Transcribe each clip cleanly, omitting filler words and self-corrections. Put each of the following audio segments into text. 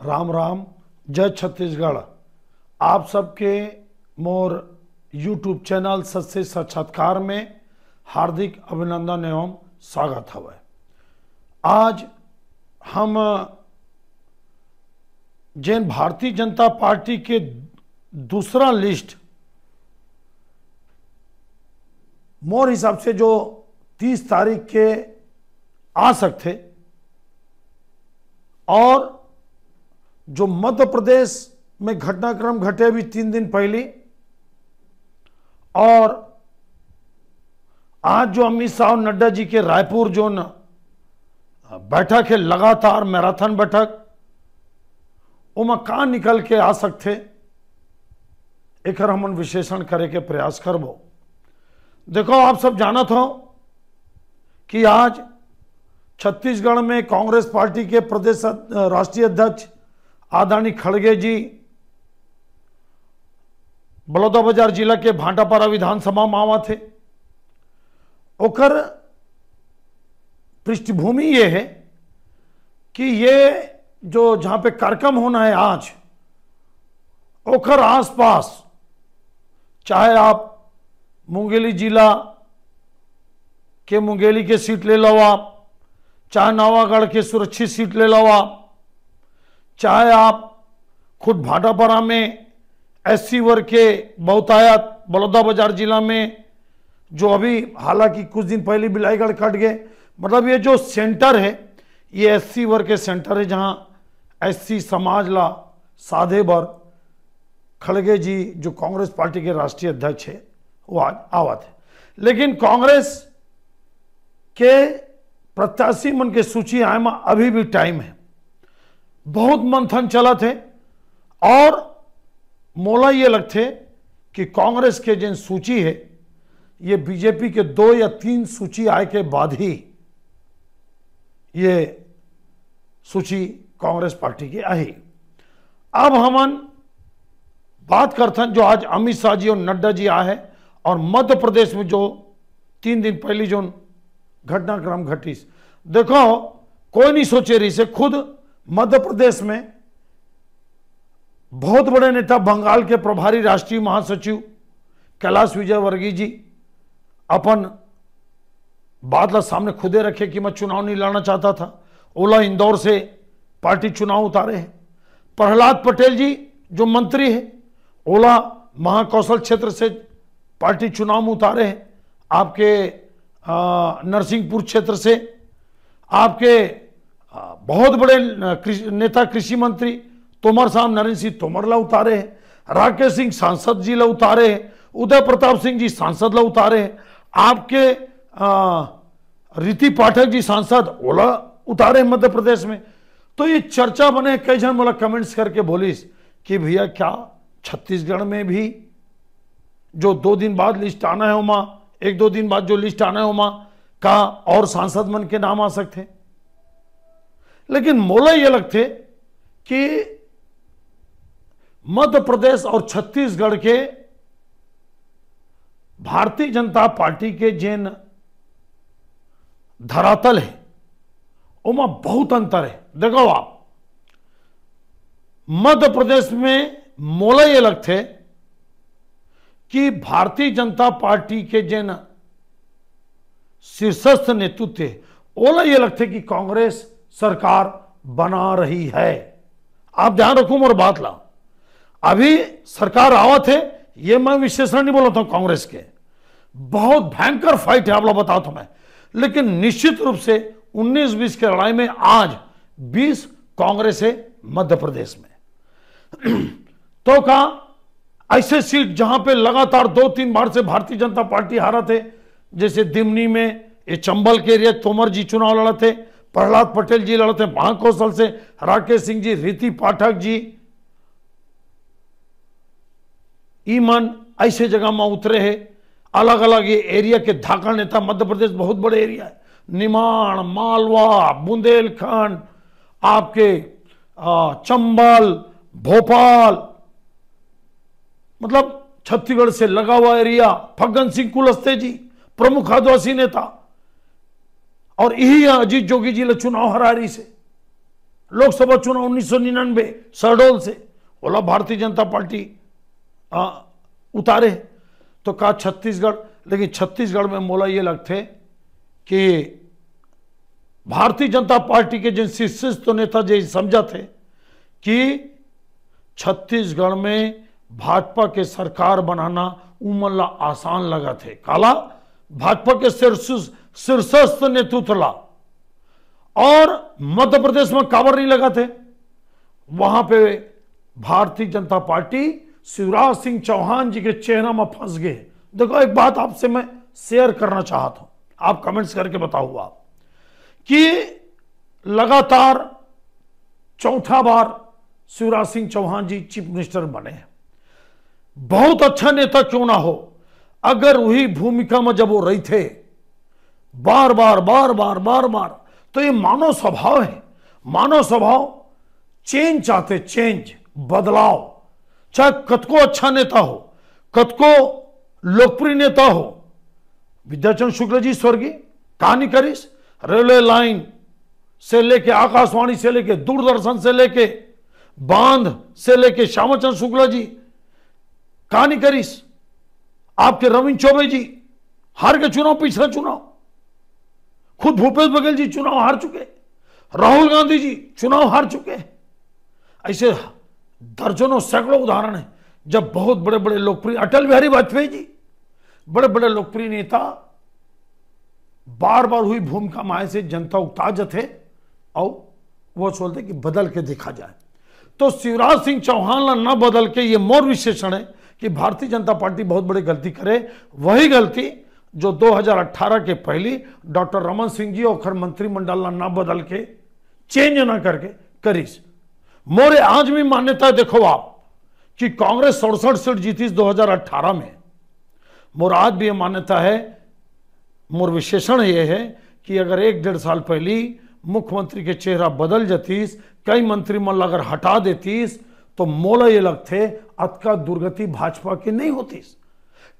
राम राम, जय छत्तीसगढ़। आप सबके मोर यूट्यूब चैनल सच्चे साक्षात्कार में हार्दिक अभिनंदन एवं स्वागत हवे। आज हम जैन भारतीय जनता पार्टी के दूसरा लिस्ट मोर हिसाब से जो 30 तारीख के आ सकते और जो मध्य प्रदेश में घटनाक्रम घटे अभी 3 दिन पहले और आज जो अमित शाह और नड्डा जी के रायपुर जो बैठक है, लगातार मैराथन बैठक, उमा कहाँ निकल के आ सकते एक हमन विश्लेषण करे के प्रयास करबो। देखो, आप सब जानत हो कि आज छत्तीसगढ़ में कांग्रेस पार्टी के प्रदेश राष्ट्रीय अध्यक्ष आदरणीय खड़गे जी बलौदाबाजार जिला के भाटापारा विधानसभा में आवा थे। ओकर पृष्ठभूमि ये है कि ये जो जहां पे कार्यक्रम होना है आज, ओकर आसपास चाहे आप मुंगेली जिला के मुंगेली के सीट ले लो, आप चाहे नवागढ़ के सुरक्षित सीट ले लो, आप चाहे आप खुद भाटापारा में एससी वर्ग के बहुतायत बलौदाबाजार जिला में जो अभी हालांकि कुछ दिन पहले बिलाईगढ़ कट गए, मतलब ये जो सेंटर है ये एससी वर्ग के सेंटर है, जहां एससी समाज ला साधे बर खड़गे जी जो कांग्रेस पार्टी के राष्ट्रीय अध्यक्ष है वो आज आवत है। लेकिन कांग्रेस के प्रत्याशी मन के सूची आए में अभी भी टाइम है, बहुत मंथन चला थे और मोला ये लगते कि कांग्रेस के जिन सूची है ये बीजेपी के 2 या 3 सूची आए के बाद ही ये सूची कांग्रेस पार्टी की आई। अब हम बात करते हैं जो आज अमित शाह जी और नड्डा जी आए हैं और मध्य प्रदेश में जो 3 दिन पहले जो घटनाक्रम घटी। देखो, कोई नहीं सोचे रही से, खुद मध्य प्रदेश में बहुत बड़े नेता बंगाल के प्रभारी राष्ट्रीय महासचिव कैलाश विजयवर्गीय जी अपन बात ला सामने खुदे रखे कि मैं चुनाव नहीं लड़ना चाहता था। ओला इंदौर से पार्टी चुनाव उतारे हैं। प्रहलाद पटेल जी जो मंत्री है, ओला महाकौशल क्षेत्र से पार्टी चुनाव में उतारे हैं। आपके नरसिंहपुर क्षेत्र से आपके बहुत बड़े नेता कृषि मंत्री तोमर साहब नरेंद्र सिंह तोमर ला उतारे हैं। राकेश सिंह सांसद जी ला उतारे हैं। उदय प्रताप सिंह जी सांसद ला उतारे हैं। आपके रीति पाठक जी सांसद ओला उतारे हैं मध्य प्रदेश में। तो ये चर्चा बने, कई जन बोला कमेंट्स करके बोलिस कि भैया क्या छत्तीसगढ़ में भी जो 2 दिन बाद लिस्ट आना है उमा, 1-2 दिन बाद जो लिस्ट आना है उमा का और सांसद मन के नाम आ सकते हैं। लेकिन मोला ये लगते कि मध्य प्रदेश और छत्तीसगढ़ के भारतीय जनता पार्टी के जिन धरातल है उमा बहुत अंतर है। देखो, आप मध्य प्रदेश में मोला ये लगते कि भारतीय जनता पार्टी के जिन शीर्षस्थ नेतृत्व है ओला ये लगते कि कांग्रेस सरकार बना रही है। आप ध्यान रखो मोर बात ला, अभी सरकार आवत है, ये मैं विश्लेषण नहीं बोलता हूं कांग्रेस के, बहुत भयंकर फाइट है आप लोग बताओ तो मैं। लेकिन निश्चित रूप से 19-20 के लड़ाई में आज 20 कांग्रेस है मध्य प्रदेश में। तो कहा ऐसे सीट जहां पे लगातार 2-3 बार से भारतीय जनता पार्टी हारा थे, जैसे दिमनी में ये चंबल के एरिया तोमर जी चुनाव लड़े थे, प्रहलाद पटेल जी लड़े थे महाकौशल से, राकेश सिंह जी, रीति पाठक जी, ईमन ऐसे जगह में उतरे हैं। अलग अलग ये एरिया के धाकड़ नेता, मध्य प्रदेश बहुत बड़े एरिया है, निमाड़, मालवा, बुंदेलखंड, आपके चंबल, भोपाल, मतलब छत्तीसगढ़ से लगा हुआ एरिया। फग्गन सिंह कुलस्ते जी प्रमुख आदिवासी नेता और यही अजीत जोगी जी ले चुनाव हरारी से। लोकसभा चुनाव 1999 शहडोल से, बोला भारतीय जनता पार्टी उतारे, तो कहा छत्तीसगढ़। लेकिन छत्तीसगढ़ में मोला ये लगते कि भारतीय जनता पार्टी के जिन शीर्षस्थ नेता जी समझा थे कि छत्तीसगढ़ में भाजपा के सरकार बनाना उमल्ला आसान लगा थे। काला भाजपा के शीर्षस्थ नेतृत्व ला, और मध्य प्रदेश में काबर नहीं लगा थे, वहां पे भारतीय जनता पार्टी शिवराज सिंह चौहान जी के चेहरा में फंस गए। देखो एक बात आपसे मैं शेयर करना चाहता हूं, आप कमेंट्स करके बताओ आप, कि लगातार चौथा बार शिवराज सिंह चौहान जी चीफ मिनिस्टर बने हैं। बहुत अच्छा नेता क्यों ना हो, अगर वही भूमिका में जब वो रही थे बार बार बार बार बार बार, तो ये मानव स्वभाव है। मानव स्वभाव चेंज चाहते, चेंज, बदलाव। चाहे कतको अच्छा नेता हो, कतको लोकप्रिय नेता हो, विद्याचंद्र शुक्ल जी स्वर्गीय कहानी करिस, रेलवे लाइन से लेके, आकाशवाणी से लेके, दूरदर्शन से लेके, बांध से लेके श्यामाचंद्र शुक्ला जी कहानी करिस, आपके रविंद्र चौबे जी हार के चुनाव, पिछला चुनाव, खुद भूपेश बघेल जी चुनाव हार चुके, राहुल गांधी जी चुनाव हार चुके। ऐसे दर्जनों सैकड़ों उदाहरण है जब बहुत बड़े बड़े लोकप्रिय, अटल बिहारी वाजपेयी जी, बड़े बड़े लोकप्रिय नेता बार बार हुई भूमिका में आए से जनता उगता थे और वो बोलते कि बदल के देखा जाए। तो शिवराज सिंह चौहान ना बदल के, ये मोर विशेषण है कि भारतीय जनता पार्टी बहुत बड़ी गलती करे। वही गलती जो 2018 के पहली डॉक्टर रमन सिंह जी और मंत्रिमंडल ना बदल के, चेंज ना करके करीस। मोरे आज भी मान्यता देखो आप कि कांग्रेस 67 सीट जीती 2018 में। मोर आज भी ये मान्यता है, मोर विशेषण ये है कि अगर 1-1.5 साल पहली मुख्यमंत्री के चेहरा बदल जातीस, कई मंत्रिमंडल अगर हटा देतीस, तो मोला ये लगते अतका दुर्गति भाजपा की नहीं होती।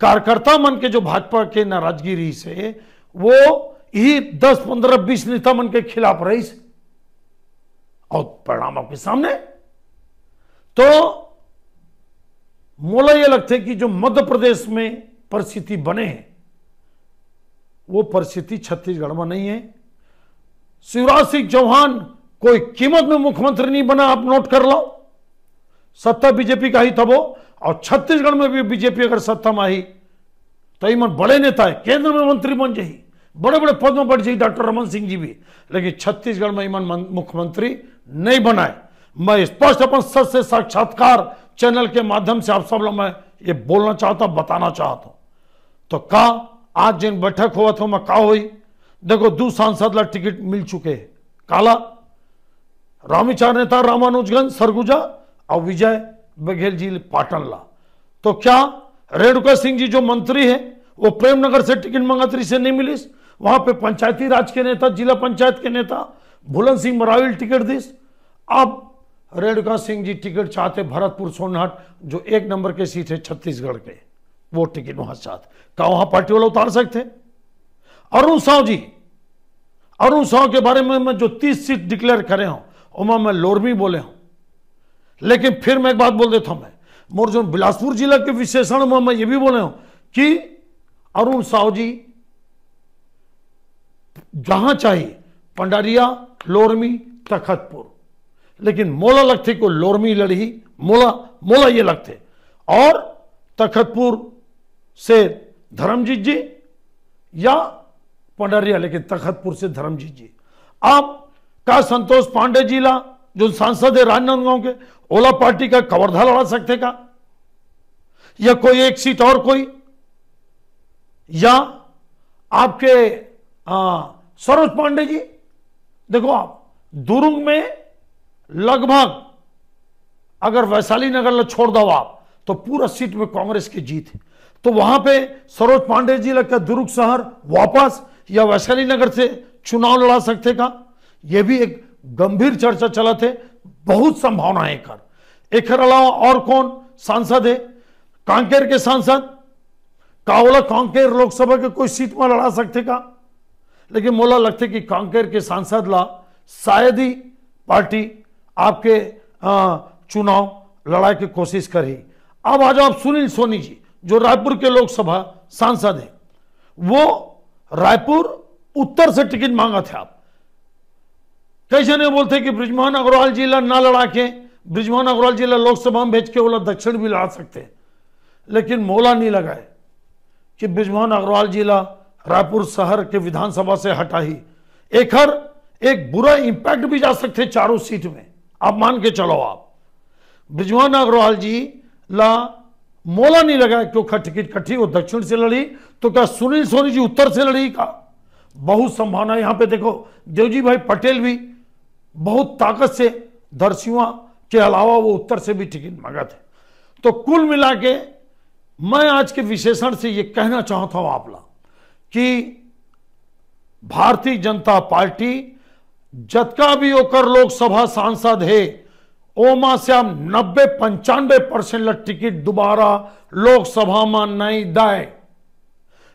कार्यकर्ता मन के जो भाजपा के नाराजगी से वो ही 10, 15, 20 नेता मन के खिलाफ रही, और परिणाम आपके सामने। तो मोला ये लगता है कि जो मध्य प्रदेश में परिस्थिति बने हैं, वो परिस्थिति छत्तीसगढ़ में नहीं है। शिवराज सिंह चौहान कोई कीमत में मुख्यमंत्री नहीं बना, आप नोट कर लो। सत्ता बीजेपी का ही तब हो, और छत्तीसगढ़ में भी बीजेपी अगर सत्ता में आई तो ईमन बड़े नेता है, केंद्र में मंत्री बन जाए, बड़े बड़े पद में बढ़ जाए डॉक्टर रमन सिंह जी भी, लेकिन छत्तीसगढ़ में ईमन मुख्यमंत्री नहीं बनाए। मैं स्पष्ट अपन सच से साक्षात्कार चैनल के माध्यम से आप सब लोग मैं ये बोलना चाहता, बताना चाहता हूं। तो का आज जिन बैठक हुआ था मैं का हुई, देखो 2 सांसद ला टिकट मिल चुके, काला रामविचार नेता रामानुजगंज सरगुजा और विजय बघेल जी पाटन ला। तो क्या रेणुका सिंह जी जो मंत्री है वो प्रेमनगर से टिकट मंगात्री से नहीं मिली, वहां पे पंचायती राज के नेता, जिला पंचायत के नेता भुलन सिंह मराविल टिकट दिस। अब रेणुका सिंह जी टिकट चाहते भरतपुर सोनहट, जो 1 नंबर के सीट है छत्तीसगढ़ के, वो टिकट वहां चाहते, क्या वहां पार्टी वाले उतार सकते? अरुण साव जी, अरुण साव के बारे में मैं जो 30 सीट डिक्लेयर करे हूं उमा मैं लोरमी बोले हूं, लेकिन फिर मैं एक बात बोल देता हूं, मैं मोर जो बिलासपुर जिला के विशेषण में मैं ये भी बोले हूं कि अरुण साव जी जहां चाहिए पंडारिया, लोरमी, तखतपुर, लेकिन मोला लगते को लोरमी लड़ी, मोला ये लगते, और तखतपुर से धर्मजीत जी या पंडारिया, लेकिन तखतपुर से धर्मजीत जी। आप का संतोष पांडे जी ला जो सांसद है राजनांदगांव के, ओला पार्टी का कवर्धा लड़ा सकते का, या कोई एक सीट और कोई, या आपके सरोज पांडे जी। देखो आप दुर्ग में लगभग अगर वैशाली नगर छोड़ दो आप तो पूरा सीट में कांग्रेस की जीत है, तो वहां पे सरोज पांडे जी लगता दुर्ग शहर वापस या वैशाली नगर से चुनाव लड़ा सकते का, यह भी एक गंभीर चर्चा चला थे। बहुत संभावना है एक अलावा और कौन सांसद है, कांकेर के सांसद कावला कांकेर लोकसभा के कोई सीट में लड़ा सकते का, लेकिन मोला लगते कि कांकेर के सांसद ला शायद ही पार्टी आपके चुनाव लड़ाई की कोशिश कर रही। अब आ जाओ आप सुनील सोनी जी, जो रायपुर के लोकसभा सांसद हैं, वो रायपुर उत्तर से टिकट मांगा था। आप कैसे नहीं बोलते कि बृजमोहन अग्रवाल जिला ना लड़ा के, बृजमोहन अग्रवाल जिला लोकसभा में भेज के बोला दक्षिण भी लड़ा सकते हैं, लेकिन मोला नहीं लगाए कि बृजमोहन अग्रवाल जिला रायपुर शहर के विधानसभा से हटा ही एक बुरा इंपैक्ट भी जा सकते चारों सीट में। आप मान के चलो, आप बृजमोहन अग्रवाल जी ला मोला नहीं लगा क्यों टिकट कटी, वो दक्षिण से लड़ी, तो क्या सुनील सोनी जी उत्तर से लड़ी का? बहुत संभावना। यहां पे देखो देवजी भाई पटेल भी बहुत ताकत से दर्शियों के अलावा वो उत्तर से भी टिकट मांगा थे। तो कुल मिला के मैं आज के विशेषण से ये कहना चाहता हूं आप लोग कि भारतीय जनता पार्टी जतका भी होकर लोकसभा सांसद है, ओमा से आप 90-95% टिकट दोबारा लोकसभा में नहीं दाए।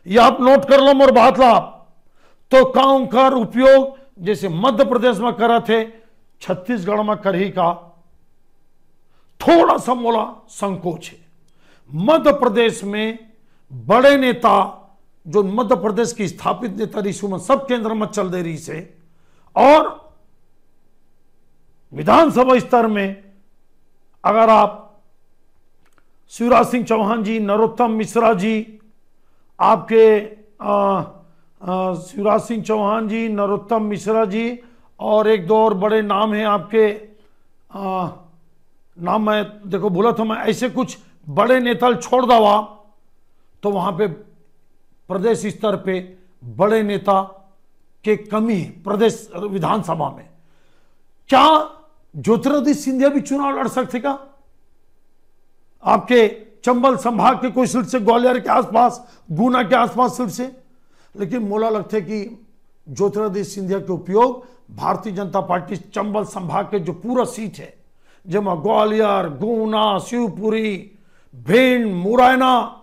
ये आप नोट कर लो मोर बात ला। तो काम कर उपयोग जैसे मध्य प्रदेश में करा थे, छत्तीसगढ़ में कर ही का थोड़ा सा मोला संकोच है। मध्य प्रदेश में बड़े नेता जो मध्य प्रदेश की स्थापित नेता रिशुमन सब केंद्र में चल दे रही से, और विधानसभा स्तर में अगर आप शिवराज सिंह चौहान जी, नरोत्तम मिश्रा जी, आपके शिवराज सिंह चौहान जी, नरोत्तम मिश्रा जी और एक दो और बड़े नाम हैं आपके, नाम मैं देखो बोला था मैं, ऐसे कुछ बड़े नेता छोड़ दवा तो वहां पे प्रदेश स्तर पे बड़े नेता के कमी है प्रदेश विधानसभा में। क्या ज्योतिरादित्य सिंधिया भी चुनाव लड़ सकते का? आपके चंबल संभाग के कोई सीट से, ग्वालियर के आसपास, गुना के आसपास सीट से, लेकिन मोला लगता कि ज्योतिरादित्य सिंधिया के उपयोग भारतीय जनता पार्टी चंबल संभाग के जो पूरा सीट है, जमा ग्वालियर, गुना, शिवपुरी, भिंड, मुरैना,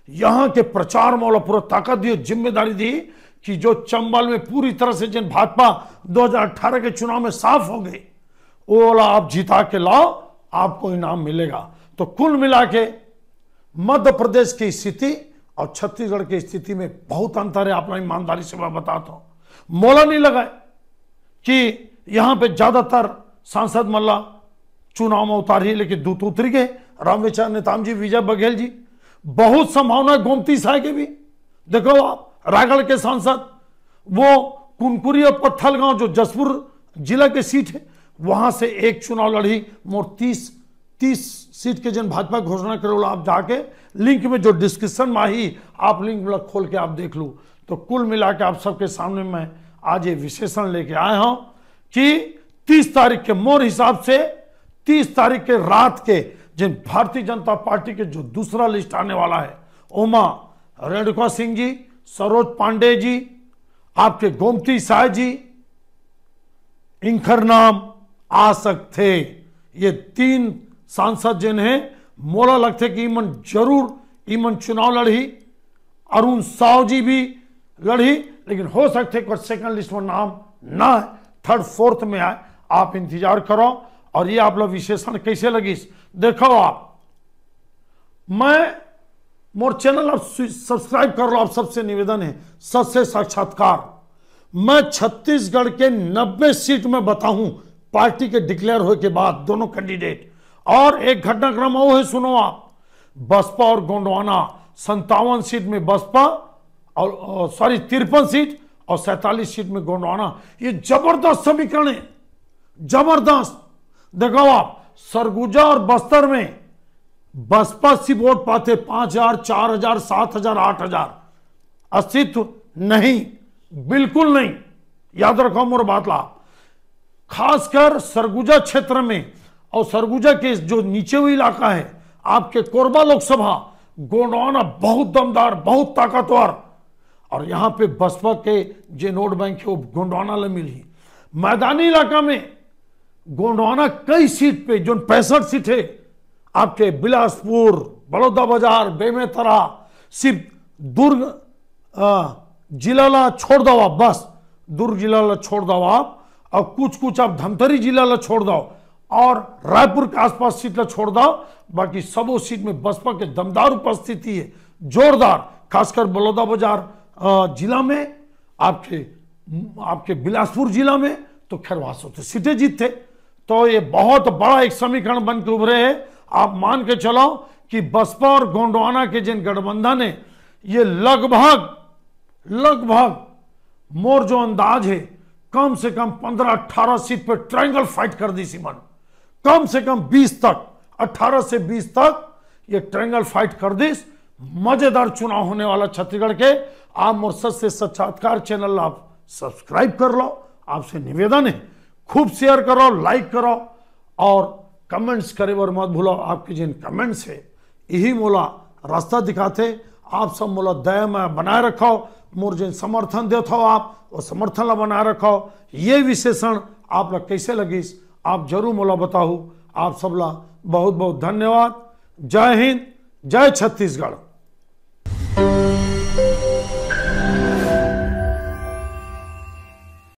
यहां के प्रचार में पूरा ताकत दी, जिम्मेदारी दी कि जो चंबल में पूरी तरह से जिन भाजपा 2018 के चुनाव में साफ हो गए, वो वाला आप जिता के लाओ, आपको इनाम मिलेगा। तो कुल मिला के मध्य प्रदेश की स्थिति और छत्तीसगढ़ की स्थिति में बहुत अंतर है। आप ईमानदारी से मैं बताता हूं, मोला नहीं लगा कि यहां पे ज्यादातर सांसद मल्ला चुनाव में उतारी, लेकिन दूत उतरी गए। रामविचार नेताम जी, विजय बघेल जी, बहुत संभावना है गोमती साय के भी। देखो आप रायगढ़ के सांसद वो कुनकुरी और पत्थलगांव जो जसपुर जिला के सीट है, वहां से एक चुनाव लड़ी, मोर 30 सीट के जन भाजपा घोषणा करो। आप जाके लिंक में जो डिस्क्रिप्शन में ही आप लिंक खोल के आप देख लो। तो कुल मिला के आप सबके सामने मैं आज ये विशेषण लेके आया हूं कि 30 तारीख के मोर हिसाब से 30 तारीख के रात के जिन भारतीय जनता पार्टी के जो दूसरा लिस्ट आने वाला है, ओमा रेणुका सिंह जी, सरोज पांडे जी, आपके गोमती साय जी, इनकर नाम आ सकते। ये 3 सांसद जिन्हें मोला लगते कि ईमन चुनाव लड़ी। अरुण साव जी भी लड़ी, लेकिन हो सकते कुछ सेकंड लिस्ट में नाम ना, थर्ड फोर्थ में आए। आप इंतजार करो। और ये आप लोग विशेषण कैसे लगी देखो। आप मैं मोर चैनल आप सब्सक्राइब कर लो। आप सबसे निवेदन है, सच साक्षात्कार। मैं छत्तीसगढ़ के 90 सीट में बताऊं पार्टी के डिक्लेयर होने के बाद दोनों कैंडिडेट। और एक घटनाक्रम वो है, सुनो आप, बसपा और गोंडवाना 57 सीट में बसपा और 53 सीट और 47 सीट में गोंडवाना। ये जबरदस्त समीकरण है, जबरदस्त। देखो आप सरगुजा और बस्तर में बसपा सी वोट पाते 5000, 4000, 7000, 8000। अस्तित्व नहीं, बिल्कुल नहीं। याद रखो मोर बात ला। खासकर सरगुजा क्षेत्र में और सरगुजा के जो नीचे हुई इलाका है, आपके कोरबा लोकसभा, गोंडवाना बहुत दमदार, बहुत ताकतवर। और यहां पे बसपा के जो नोट बैंक है वो गोंडवाना ले मिली। मैदानी इलाका में गोंडवाना कई सीट पे जो 65 सीट है, आपके बिलासपुर, बड़ौदा बाजार, बेमेतरा, सिर्फ दुर्ग जिला ला छोड़ दो आप, बस दुर्ग जिला ला छोड़ दो आप। और कुछ कुछ आप धमतरी जिला ला छोड़ दो और रायपुर के आसपास सीट ला छोड़ दो, बाकी सबों सीट में बसपा के दमदार उपस्थिति है, जोरदार, खासकर बलौदाबाजार जिला में, आपके बिलासपुर जिला में तो खैर वहां से सीटें जीतते। तो ये बहुत बड़ा एक समीकरण बन के उभरे है। आप मान के चलो कि बसपा और गोंडवाना के जिन गठबंधन है, ये लगभग मोर जो अंदाज है कम से कम 15-18 सीट पर ट्रायंगल फाइट कर दी सिमन, कम से कम 20 तक, 18 से 20 तक ये ट्रायंगल फाइट कर दी। मजेदार चुनाव होने वाला छत्तीसगढ़ के। आप मोर सच से साक्षात्कार चैनल आप सब्सक्राइब कर लो, आपसे निवेदन है, खूब शेयर करो, लाइक करो और कमेंट्स करे और मत भूलो। आपके जिन कमेंट्स है यही मोला रास्ता दिखाते। आप सब मोला दया में बनाए रखो, मोर जिन समर्थन देते हो आप वो समर्थन ला बनाए रखो। ये विशेषण आप लोग कैसे लगिस आप जरूर मोला बताओ। आप सबला बहुत बहुत धन्यवाद। जय हिंद, जय छत्तीसगढ़।